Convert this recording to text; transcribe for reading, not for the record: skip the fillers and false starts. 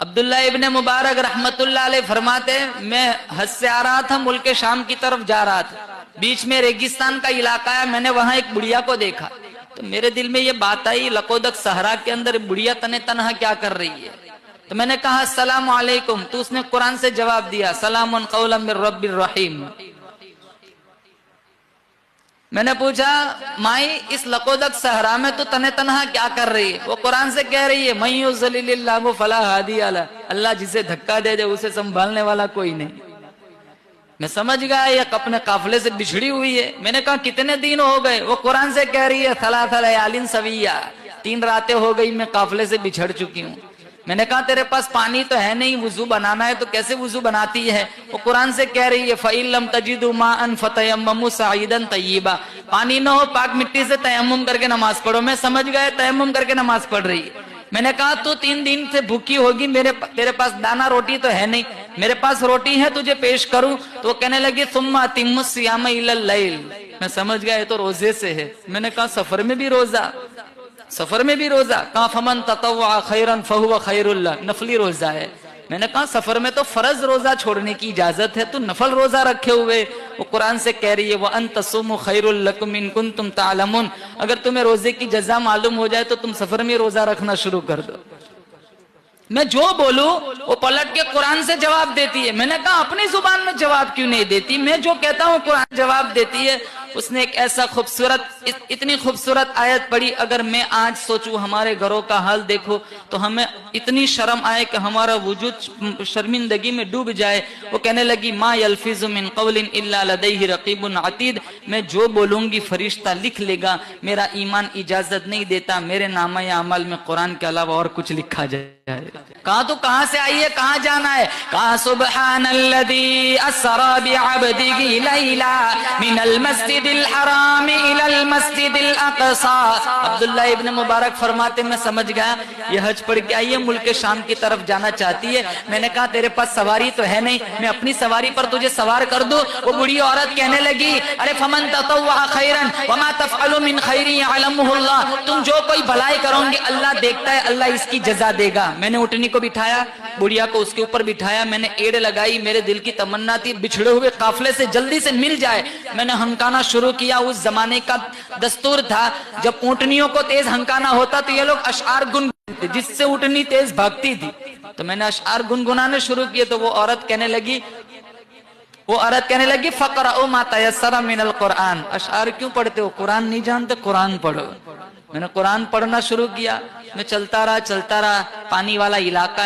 عبداللہ ابن مبارک رحمت اللہ علیہ فرماتے ہیں میں حج سے آ رہا تھا، ملک شام کی طرف جا رہا تھا، بیچ میں ریگستان کا علاقہ ہے، میں نے وہاں ایک بڑھیا کو دیکھا تو میرے دل میں یہ بات آئی لقودق صحرا کے اندر بڑھیا تنے تنہا کیا کر رہی ہے؟ تو میں نے کہا السلام علیکم، تو اس نے قرآن سے جواب دیا سلام قولا من رب الرحیم۔ میں نے پوچھا مائی اس لقودق صحرا میں تو تنے تنہا کیا کر رہی ہے؟ وہ قرآن سے کہہ رہی ہے من یضلل اللہ فلا ہادی لہ، اللہ جسے دھکا دے دے اسے سنبھالنے والا کوئی نہیں۔ میں سمجھ گیا یہ اپنے قافلے سے بچھڑی ہوئی ہے۔ میں نے کہا کتنے دن ہو گئے؟ وہ قرآن سے کہہ رہی ہے ثلاث لیال سویہ، 3 راتیں ہو گئی میں قافلے سے بچھڑ چکی ہوں۔ میں نے کہا تیرے پاس پانی تو ہے نہیں، وضو بنانا ہے تو کیسے وضو بناتی ہے؟ وہ قرآن سے کہہ رہی ہے فَإِن لَمْ تَجِدُوا مَاءً فَتَيَمَّمُوا صَعِيدًا طَيِّبًا، پانی نہ ہو پاک مٹی سے تیمم کر کے نماز پڑھو۔ میں سمجھ گئے تیمم کر کے نماز پڑھ رہی ہے۔ میں نے کہا تو 3 دن سے بھوکی ہوگی، تیرے پاس دانا روٹی تو ہے نہیں، میرے پاس روٹی ہے تجھے پیش کروں؟ تو وہ کہنے لگی ثُمَّ أَتِمُّ الصِّيَامَ إِلَى اللَّيْلِ، میں سمجھ گیا یہ تو روزے سے ہے۔ میں نے کہا سفر میں بھی روزہ، سفر میں بھی روزہ؟ کہا فمن تطوع خیرا فہو خیر اللہ، نفلی روزہ ہے۔ میں نے کہا سفر میں تو فرض روزہ چھوڑنے کی اجازت ہے، تو نفل روزہ رکھے ہوئے؟ وہ قرآن سے کہہ رہی ہے وَأَن تَصُومُوا خَيْرٌ لَكُمْ إِن كُنتُمْ تَعْلَمُونَ، اگر تمہیں روزے کی جزا معلوم ہو جائے تو تم سفر میں روزہ رکھنا شروع کر دو۔ میں جو بولوں وہ پلٹ کے قرآن سے جواب دیتی ہے۔ میں نے کہا اپنی زبان میں جواب کیوں نہیں دیتی؟ میں جو کہتا ہوں قرآن جواب دیتی ہے۔ اس نے ایک ایسا خوبصورت اتنی خوبصورت آیت پڑھی، اگر میں آج سوچوں ہمارے گھروں کا حال دیکھو تو ہمیں اتنی شرم آئے کہ ہمارا وجود شرمندگی میں ڈوب جائے۔ وہ کہنے لگی ما یلفظ من قول الا لدیہ رقیب عتید، میں جو بولوں گی فرشتہ لکھ لے گا، میرا ایمان اجازت نہیں دیتا میرے نامہ اعمال میں قرآن کے علاوہ اور کچھ لکھا جائے۔ کہا تو کہاں سے آئی ہے، کہاں جانا ہے؟ کہا سبحان الذی اسری بعبدہ لیلا من المسجد الحرام الى المسجد الاقصى۔ عبداللہ ابن مبارک فرماتے میں سمجھ گیا یہ حج پڑھ کے آئی ہے، ملک شام کی طرف جانا چاہتی ہے۔ میں نے کہا تیرے پاس سواری تو ہے نہیں، میں اپنی سواری پر تجھے سوار کر دوں؟ وہ بڑی عورت کہنے لگی ارے فمن تطوع خیرا وما تفعلوا من خیر یعلمہ اللہ، تم جو کوئی بھلائی کرو گے اللہ دیکھتا ہے، اللہ اس کی جزا دے گا۔ میں نے اٹھنی کو بٹھایا، بڑھیا کو اس کے اوپر بٹھایا، میں نے ایڑ لگائی، میرے دل کی تمنا تھی بچھڑے ہوئے قافلے سے جلدی سے مل جائے۔ میں نے ہنکانا شروع کیا۔ اس زمانے کا دستور تھا جب اونٹنیوں کو تیز ہنکانا ہوتا تو یہ لوگ اشعار گنگناتے جس سے اونٹنی تیز بھاگتی تھی، تو میں نے اشعار گنگنانے شروع کیے تو وہ عورت کہنے لگی فقرؤوا ما تیسر من القرآن، اشعار کیوں پڑھتے ہو؟ قرآن نہیں جانتے؟ قرآن پڑھو۔ میں نے قرآن پڑھنا شروع کیا، میں چلتا رہا، پانی والا علاقہ